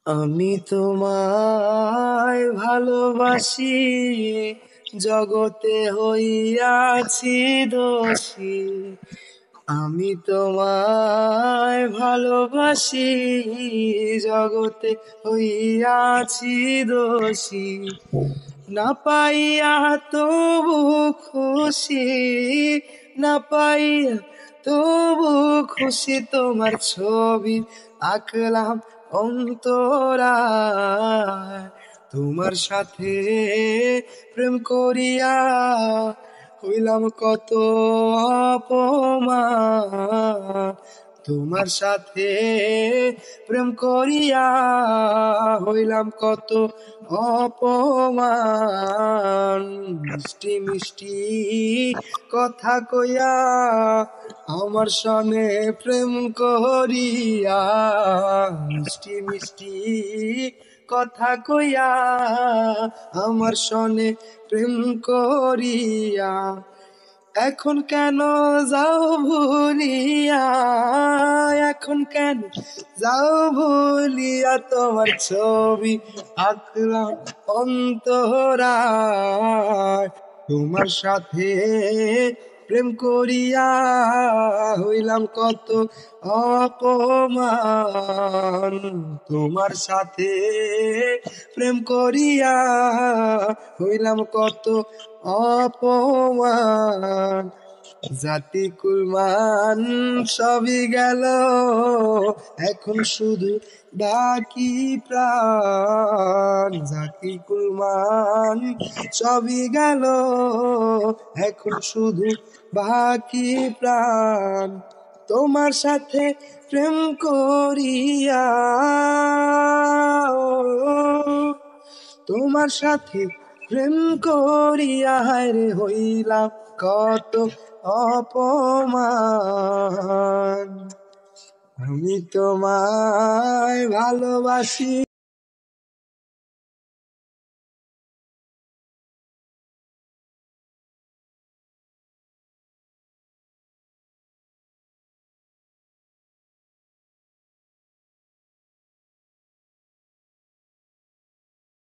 আমি তোমায় ভালোবাসি, জগতে হইয়াছি দোষী। আমি তোমায় ভালোবাসি, জগতে হইয়াছি দোষী। না পাইয়া তবু খুশি, না পাইয়া তবু খুশি, তোমার ছবি আঁকলাম অন্তরায়। তোমার সাথে প্রেম করিয়া হইলাম কত অপমান। তোমার সাথে প্রেম করিয়া হইলাম কত অপমান। মিষ্টি মিষ্টি কথা কইয়া আমার সনে প্রেম করিয়া, মিষ্টি মিষ্টি কথা কইয়া আমার সনে প্রেম করিয়া, এখন কেন যাও ভুলিয়া, এখন কেন যাও ভুলিয়া, তোমার ছবি আঁকলাম অন্তরায়। তোমার সাথে প্রেম করিয়া হইলাম কত অপমান। তোমার সাথে প্রেম করিয়া হইলাম কত অপমান। জাতি কুলমান সবই গেল, এখন শুধু বাকি প্রাণ। জাতি কুলমান সবই গেল, এখন শুধু বাকি প্রাণ। তোমার সাথে প্রেম করিয়া, তোমার সাথে প্রেম করিয়া হায়রে হইলাম কত অপমান। আমি তোমায় ভালোবাসি।